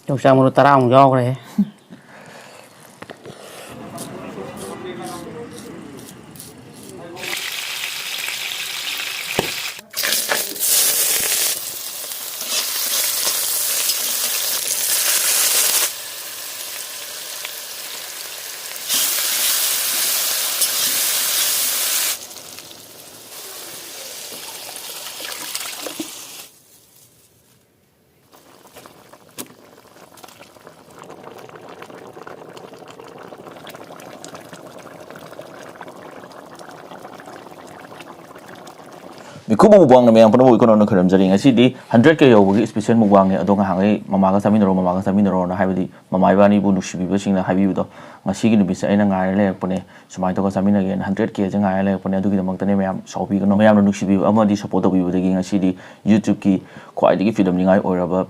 ꯌꯣꯡꯆꯥꯛ ꯃꯔꯨ 10 ꯌꯥꯎꯈ꯭ꯔꯦ Mitkhuba Mukbang na mayang panawo ikaw na khurumjari ngasi 100k yawbagi special mukbang ne adong hangai mamaga saminaro na haibadi mamai bani bu nusibi basing na haibido ngasi gi nubisa aina ngai le pone sumai to ka samina gen 100k je ngai le pone adugi damak tane mayam saubi no mayam no nusibi amadi support to bi dagi ngasi YouTube ki khwai dagi film ningai oiraba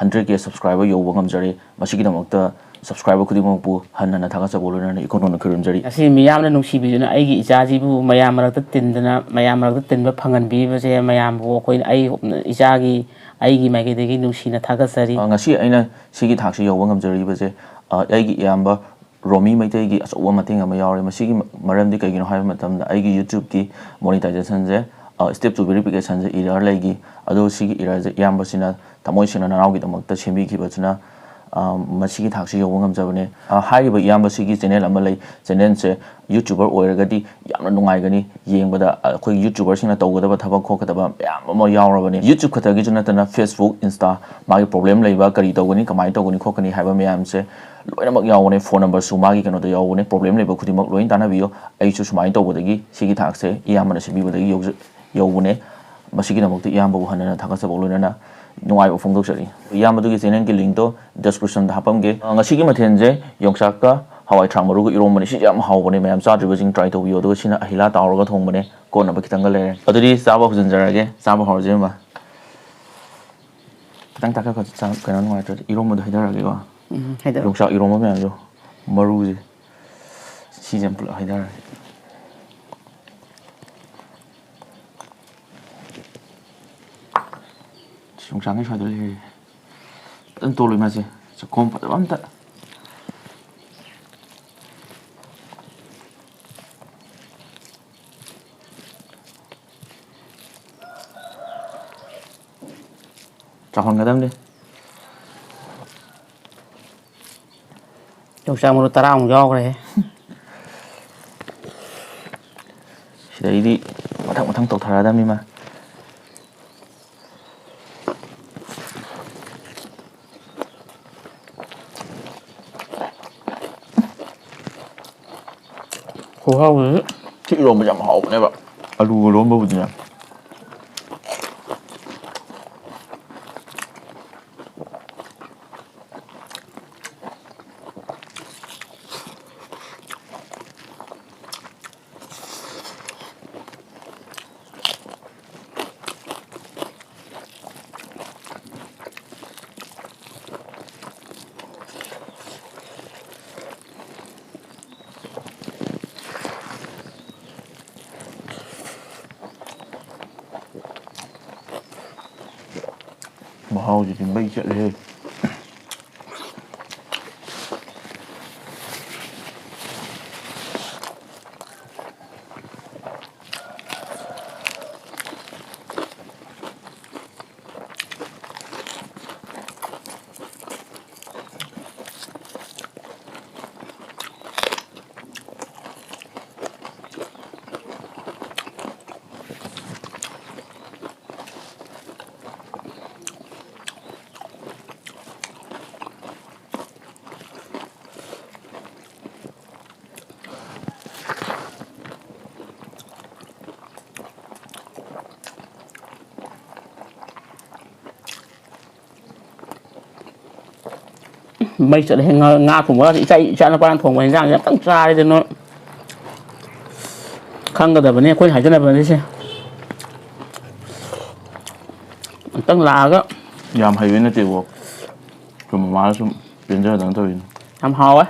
100k subscriber yawba ngamjari masigi damak ta subscriber khudimokpu hanna thagasa bolona ikono na khurumjari asi miyamna nungsibi na aigi ijaji bu mayam marakta tindana mayam marakta tinba phangan bi base mayam bu khoi ai ijagi aigi maigedegi nungsina thagasari ngasi aina sigi thaksi yawba ngamjari base aigi yamba Romi Maitei gi aso mating ama yawre masigi maramdi kaigino haiba matamda aigi YouTube ki monetization je step 2 verification je error lagi ado sigi error je yamba sina tamoi sina naraw gi damakta sembi ki bachuna masigi thaksi yawba ngamjabane haiba yamba sigi channel ama lay channel se YouTuber oiragadi yamna nungai gani yengbada khoi YouTuber sina tawgadaba thabak khokadaba yam ama yawrabane YouTube khatagi juna tana Facebook Insta magi problem leiba kari tawgani kamai tawgani khokani haiba mayam se loinamak yawone phone number su magi kano da yawone problem leiba khudimak loin tana biyo ai chu sumai tawgadagi sigi thakse yamna se bibadagi yawune masigi namakti yamba bu hanana thakasa bolona nungai bu phongdok sari yamba dugi channel ki link to description da hapamge ngasi gi mathenje yongchak ka hawai thang maru gi irom bani si jam haw bani mayam sa dribing try to biyo do sina ahila tawraga thong bani ko na ba kitang ga le aduri saba hujin jarage saba horje ma kitang taka ka sa kana nungai to irom do haidara ge wa haidara yongchak irom ma mayam jo maru ji si jam pula haidara yongchak ngai sa do le tan to lui ma se sa kom pa am ta Chahon gadam de yongchak muru 10 yawkhre sidai di mathang tok thara dam ni ma khô Thích rôm mà chậm hậu này bạn alu rôm bao nhiêu mahal jadi baik je leh mấy chỗ này nga thùng quá thì chạy nó quan thùng này ra tăng ra đi nó khăn cái này quên hải cho này vấn xem tăng là cái yam hay bên tiêu chúng mà chúng biến ra đằng thôi làm hao ấy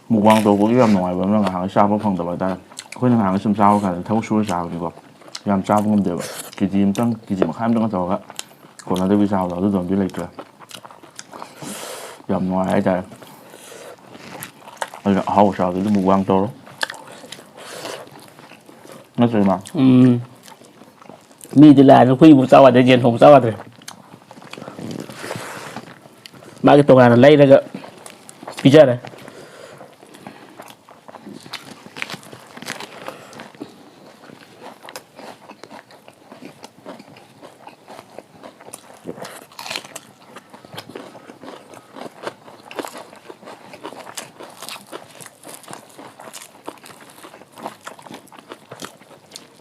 mukbang ꯇꯧꯕꯒꯤ ꯌꯥꯝ ꯅꯨꯡꯉꯥꯏꯕ ꯑꯃꯅ ꯉꯥꯏꯍꯥꯛ ꯆꯥꯕ ꯐꯪꯗꯕ ꯍꯥꯏꯇꯥꯔꯦ ꯑꯩꯈꯣꯏꯅ ꯉꯥꯏꯍꯥꯛ ꯁꯨꯝ ꯆꯥꯕ ꯀꯥꯟꯗ ꯊꯕꯛ ꯁꯨꯔ ꯆꯥꯕꯗꯤꯀꯣ ꯌꯥꯝ ꯆꯥꯕ ꯉꯝꯗꯦꯕ ꯀꯦꯖꯤ ꯑꯃꯇꯪ ꯀꯦꯖꯤ ꯃꯈꯥꯏ ꯑꯃꯇꯪ ꯇꯧꯔꯒ ꯀꯣꯟꯅꯗꯕꯤ ꯆꯥꯕꯗꯣ ꯑꯗꯨꯗꯣꯝꯗꯤ ꯂꯩꯇ꯭ꯔꯦ ꯌꯥꯝ ꯅꯨꯡꯉꯥꯏ ꯍꯥꯏꯇꯥꯔꯦ ꯑꯗꯨꯅ ꯑꯍꯥꯎꯕ ꯆꯥꯕꯗꯤ ꯃꯨꯛꯕꯥꯡ ꯇꯧꯔꯣ ꯅꯠꯇ꯭ꯔ ꯏꯃꯥ ꯃꯤꯗꯤ ꯂꯥꯛꯑꯒ ꯍꯨꯏꯕꯨ ꯆꯥꯎ ꯌꯥꯗ꯭ꯔꯦ ꯌꯦꯟ ꯊꯣꯡꯕ ꯆꯥꯎ ꯌꯥꯗ꯭ꯔꯦ ꯃꯥꯒꯤ ꯇꯣꯉꯥꯟꯅ ꯂꯩꯔꯒ ꯄꯤꯖꯔꯦ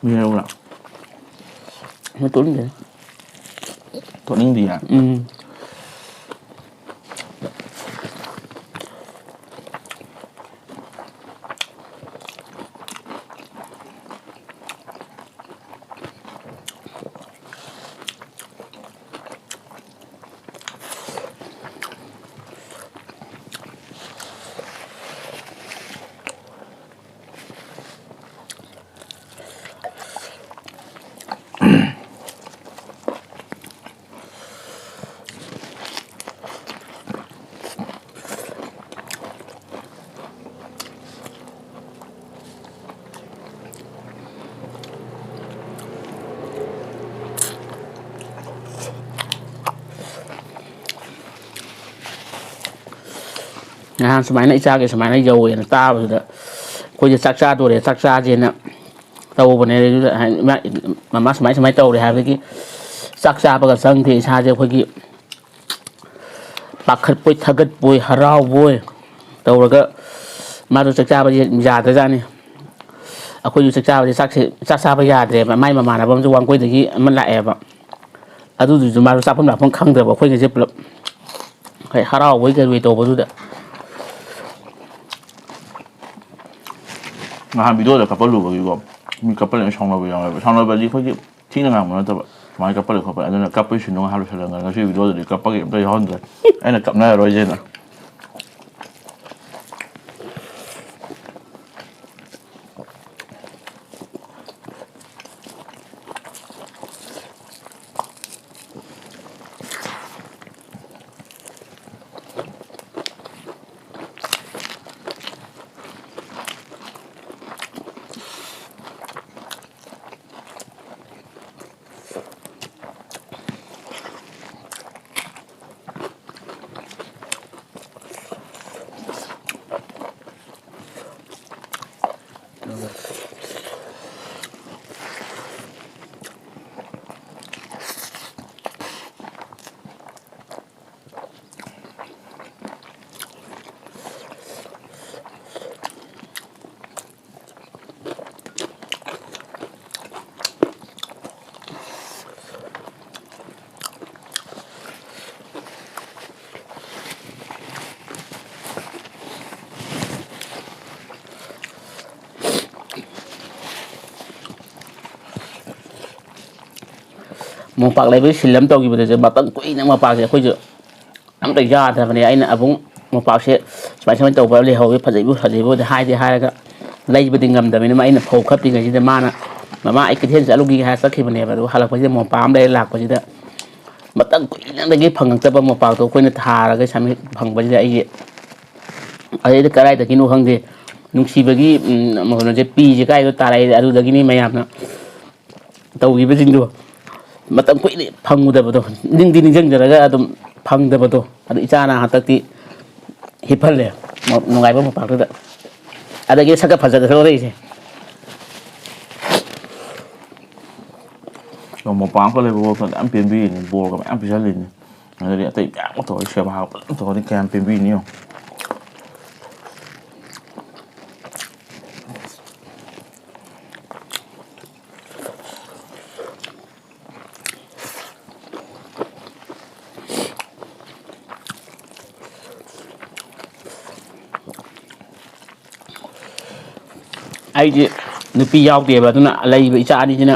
ꯃꯤꯔꯧꯔ ꯇꯣꯛꯅꯤꯡꯗꯦ ꯇꯣꯛꯅꯤꯡꯗꯤꯌꯦ ꯅꯍꯥꯟ ꯁꯨꯃꯥꯏꯅ ꯏꯆꯥꯒꯤ ꯁꯨꯃꯥꯏꯅ ꯌꯧꯋꯦꯅ ꯇꯥꯕꯗꯨꯗ ꯑꯩꯈꯣꯏꯁꯦ ꯆꯥꯛ ꯆꯥꯗꯣꯔꯦ ꯆꯥꯛ ꯆꯥꯁꯦꯅ ꯇꯧꯕꯅꯦ ꯑꯗꯨꯗ ꯃꯃꯥ ꯁꯨꯃꯥꯏ ꯁꯨꯃꯥꯏꯅ ꯇꯧꯔꯦ ꯍꯥꯏꯕꯗꯒꯤ ꯆꯥꯛ ꯆꯥꯕꯒ ꯆꯪꯗꯦ ꯏꯁꯥꯁꯦ ꯑꯩꯈꯣꯏꯒꯤ ꯄꯥꯈꯠꯄꯣꯏ ꯊꯥꯒꯠꯄꯣꯏ ꯍꯔꯥꯎꯕꯣꯏ ꯇꯧꯔꯒ ꯃꯥꯗꯣ ꯆꯥꯛ ꯆꯥꯕꯁꯦ ꯌꯥꯗ꯭ꯔꯖꯥꯠꯅꯤ ꯑꯩꯈꯣꯏꯁꯨ ꯆꯥꯛ ꯆꯥꯕꯁꯦ ꯆꯥꯛ ꯆꯥꯕ ꯌꯥꯗ꯭ꯔꯦꯕ ꯃꯥꯏ ꯃꯃꯥꯟꯅꯕ ꯑꯃꯁꯨ ꯋꯥꯡꯒꯣꯏꯗꯒꯤ ꯑꯃ ꯂꯥꯛꯑꯦꯕ ꯑꯗꯨꯗꯨꯁꯨ ꯃꯥꯁꯨ ꯆꯥꯐꯝ ꯂꯥꯛꯐꯝ ꯈꯪꯗ꯭ꯔꯕ ꯑꯩꯈꯣꯏꯒꯩꯁꯦ ꯄꯨꯂꯞ ꯍꯔꯥꯎꯕꯣꯏ ꯀꯩꯕꯣꯏ ꯇꯧꯕꯗꯨꯗ ꯅꯍꯥꯟ ꯚꯤꯗꯤꯑꯣꯗ ꯀꯞꯄꯜꯂꯨꯕꯒꯤꯀꯣ ꯃꯤ ꯀꯞꯄꯜꯂꯒ ꯁꯥꯎꯅꯕ ꯌꯥꯎꯋꯦꯕ ꯁꯥꯎꯅꯕꯗꯤ ꯑꯩꯈꯣꯏꯒꯤ ꯊꯤꯅ ꯉꯥꯡꯕ ꯅꯠꯇꯕ ꯁꯨꯃꯥꯏꯅ ꯀꯞꯄꯜꯂꯦ ꯈꯣꯠꯄꯜꯂꯦ ꯑꯗꯨꯅ ꯀꯞꯄꯩ ꯁꯤꯟꯗꯣ ꯉꯥꯏꯍꯥꯛ ꯂꯣꯏꯁꯤꯜꯂꯒ ꯉꯁꯤ ꯚꯤꯗꯤꯑꯣꯗꯗꯤ ꯀꯞꯄꯒꯤ ꯑꯝꯇ ꯌꯥꯎꯍꯟꯗ꯭ꯔꯦ ꯑꯩꯅ ꯀꯞꯅꯔꯔꯣꯏꯁꯦꯅ ꯃꯣꯝꯄꯥꯛ ꯂꯩꯕꯒꯤ ꯁꯤꯜ ꯑꯃ ꯇꯧꯈꯤꯕꯗꯁꯨ ꯃꯇꯝ ꯀꯨꯏꯅ ꯃꯣꯝꯄꯥꯛꯁꯦ ꯑꯩꯈꯣꯏꯁꯨ ꯑꯝꯇ ꯌꯥꯗꯕꯅꯦ ꯑꯩꯅ ꯑꯕꯨꯡ ꯃꯣꯝꯄꯥꯛꯁꯦ ꯁꯨꯃꯥꯏ ꯁꯨꯃꯥꯏꯅ ꯇꯧꯕ ꯂꯩꯍꯧꯋꯤ ꯐꯖꯩꯕꯨꯗꯤ ꯍꯥꯏꯔꯒ ꯂꯩꯕꯗꯤ ꯉꯝꯗꯕꯅꯤꯅ ꯑꯩꯅ ꯐꯧ ꯈꯞꯄꯤꯉꯩꯁꯤꯗ ꯃꯥꯅ ꯃꯃꯥ ꯑꯩ ꯀꯩꯊꯦꯜ ꯆꯠꯂꯨꯈꯤꯒꯦ ꯍꯥꯏꯔ ꯆꯠꯈꯤꯕꯅꯦꯕ ꯑꯗꯨꯒ ꯍꯜꯂꯛꯄꯁꯤꯗ ꯃꯣꯝꯄꯥꯛ ꯑꯃ ꯂꯩꯔ ꯂꯥꯛꯄꯁꯤꯗ ꯃꯇꯝ ꯀꯨꯏꯅꯗꯒꯤ ꯐꯪꯉꯛꯇꯕ ꯃꯣꯝꯄꯥꯛꯇꯣ ꯑꯩꯈꯣꯏꯅ ꯊꯥꯔꯒ ꯁꯃꯤꯠ ꯐꯪꯕꯁꯤꯗ ꯑꯩꯁꯦ ꯑꯗꯩꯗ ꯀꯗꯥꯏꯗꯒꯤꯅꯣ ꯈꯪꯗꯦ ꯅꯨꯡꯁꯤꯕꯒꯤ ꯀꯩꯅꯣꯁꯦ ꯄꯤꯁꯦ ꯀꯥꯏꯗꯣ ꯇꯥꯔꯛꯏ ꯑꯗꯨꯗꯒꯤꯅꯤ ꯃꯌꯥꯝꯅ ꯇꯧꯈꯤꯕꯁꯤꯡꯗꯣ ꯃꯇꯝ ꯀꯨꯏꯅ ꯐꯪꯉꯨꯗꯕꯗꯣ ꯅꯤꯡꯁꯤꯡꯖꯔꯒ ꯑꯗꯨꯝ ꯐꯪꯗꯕꯗꯣ ꯑꯗꯨ ꯏꯆꯥꯅ ꯍꯟꯗꯛꯇꯤ ꯍꯤꯞꯍꯜꯂꯦ ꯅꯨꯡꯉꯥꯏꯕ ꯃꯣꯝꯄꯥꯛꯇꯨꯗ ꯑꯗꯒꯤ ꯁꯛꯀ ꯐꯖꯊꯣꯔꯛꯏꯁꯦ ꯃꯣꯝꯄꯥꯛ ꯑꯃꯒ ꯂꯩꯕ ꯋꯥꯈꯜꯗ ꯌꯥꯝ ꯄꯦꯟꯕꯤꯔꯤꯅꯤ ꯕꯣꯔꯒ ꯃꯌꯥꯝ ꯄꯤꯁꯜꯂꯤꯅꯤ ꯑꯗꯨꯗꯤ ꯑꯇꯩ ꯃꯌꯥꯝ ꯇꯧꯔꯒ ꯁꯦꯕꯥ ꯐꯖꯅ ꯇꯧꯔꯗꯤ ꯀꯌꯥꯝ ꯄꯦꯟꯕꯤꯅꯤ ꯌꯦꯡꯉꯣ ꯑꯩꯁꯦ ꯅꯨꯄꯤ ꯌꯥꯎꯗꯦꯕ ꯑꯗꯨꯅ ꯂꯩꯕ ꯏꯆꯥ ꯑꯅꯤꯁꯤꯅ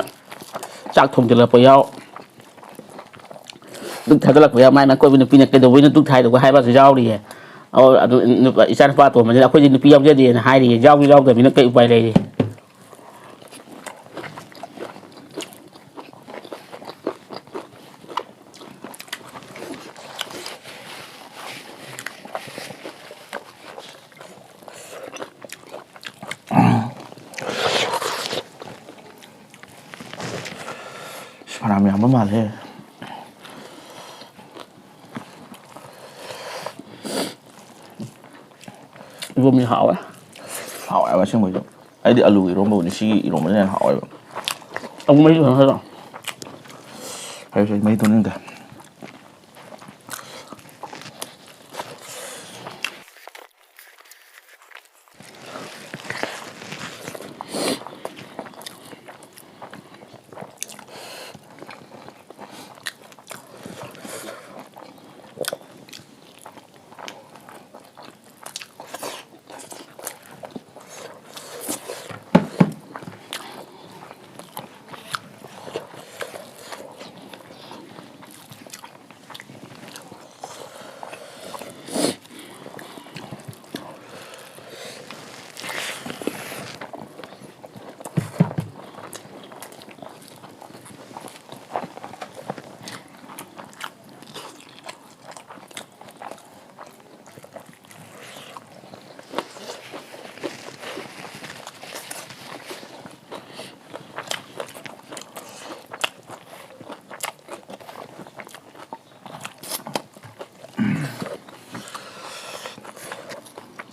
ꯆꯥꯛ ꯊꯣꯡꯖꯤꯜꯂꯛꯄ ꯌꯥꯎ ꯗꯨꯛ ꯊꯥꯒꯠꯂꯛꯄ ꯌꯥꯎ ꯃꯥꯏ ꯀꯣꯏꯕ ꯅꯨꯄꯤꯅ ꯀꯩꯗꯧꯕꯩꯅꯣ ꯗꯨꯛ ꯊꯥꯏꯗꯨꯕꯣ ꯍꯥꯏꯕꯁꯨ ꯌꯥꯎꯔꯤꯌꯦ ꯑꯗꯨ ꯏꯆꯥ ꯅꯨꯄꯥ ꯑꯇꯣꯝꯕꯁꯤꯅ ꯑꯩꯈꯣꯏꯗꯤ ꯅꯨꯄꯤ ꯌꯥꯎꯖꯗꯦꯅ ꯍꯥꯏꯔꯤꯌꯦ ꯌꯥꯎꯗꯕꯅꯤꯅ ꯀꯩ ꯎꯄꯥꯏ ꯂꯩꯔꯤ ꯐꯅꯌꯥꯝ ꯌꯥꯝꯕ ꯃꯥꯜꯂꯦ 이거 하와 ꯍꯥꯎꯋꯦꯕ ꯑꯁꯦꯡꯕꯩꯁꯨ ꯑꯩꯗꯤ ꯑꯂꯨ ꯏꯔꯣꯝꯕꯕꯨꯗꯤ ꯁꯤꯒꯤ ꯏꯔꯣꯝꯕꯁꯤꯅ ꯍꯦꯟꯅ ꯍꯥꯎꯋꯦꯕ ông mấy lần hết rồi ꯍꯥꯏꯕꯁꯦ ꯃꯩ ꯇꯣꯡꯅꯤꯡꯗꯦ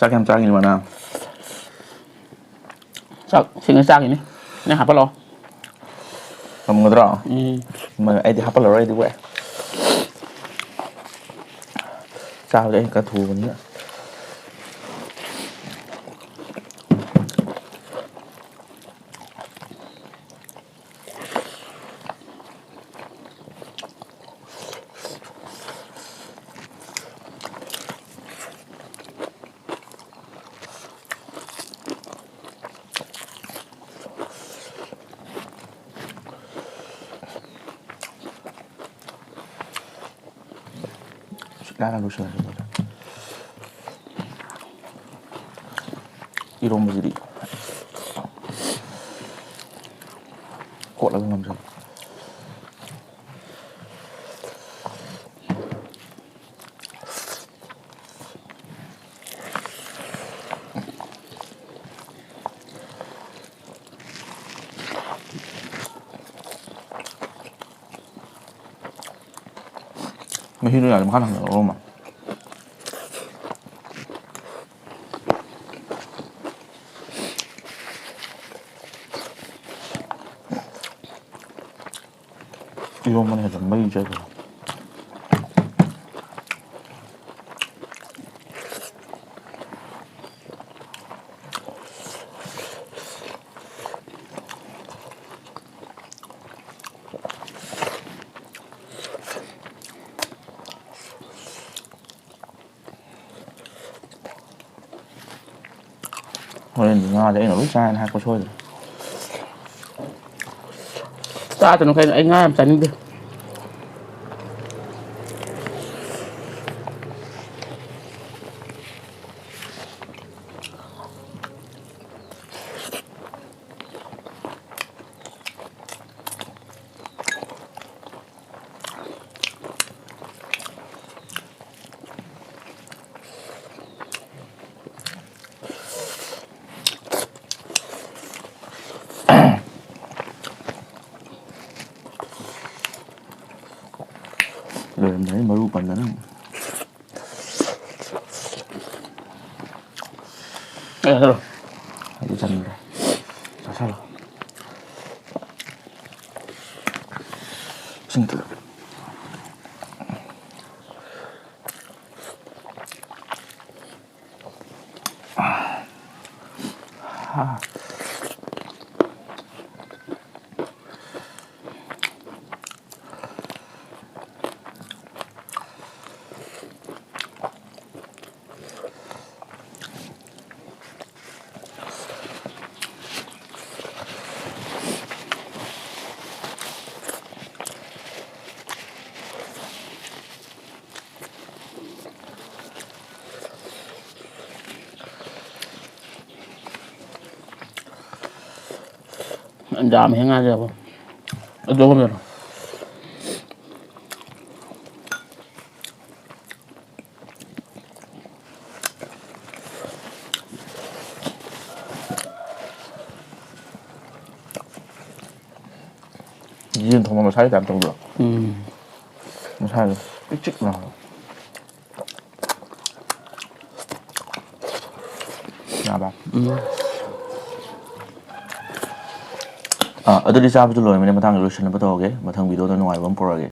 ꯆꯥꯛ ꯌꯥꯝ ꯆꯥꯈꯤꯅꯤ ꯃꯅꯥ sao xin cái sao vậy nè hấp lo ꯉꯝꯒꯗ꯭ꯔꯣ ꯑꯩꯗꯤ ꯍꯥꯞꯄꯜꯂꯔꯣꯏ ꯑꯩꯗꯤ ꯋꯦ ꯆꯥꯕꯗꯤ ꯑꯩꯅ ꯈꯔ ꯊꯨꯕꯅꯤꯅ ꯂꯥꯛꯑ ꯂꯣꯏꯁꯤꯜꯂꯁꯤ 이런분들이 꼴라고 남자 맛있는 게 하나 넣어만 이것만 해도 매일 제거 Thôi ngò để nó biết sai hai con xôi rồi ta cho nó cái anh ngay làm tránh đi rồi em thấy mਰੂ phần đó rồi đi chân rồi sao rồi xin thử 안자 행하자고. 조금 더. 이젠 도망을 사야 돼, 안 정도야. 사야 돼. 찍찍 나. 나봐. ꯑꯗꯨꯗꯤ ꯆꯥꯕꯗꯨ ꯂꯣꯏꯔꯕꯅꯤꯅ ꯃꯊꯪ ꯂꯣꯏꯁꯤꯟꯅꯕ ꯇꯧꯔꯒꯦ ꯃꯊꯪ ꯚꯤꯗꯤꯑꯣꯗ ꯅꯨꯡꯉꯥꯏꯕ ꯑꯃ ꯄꯨꯔꯛꯑꯒꯦ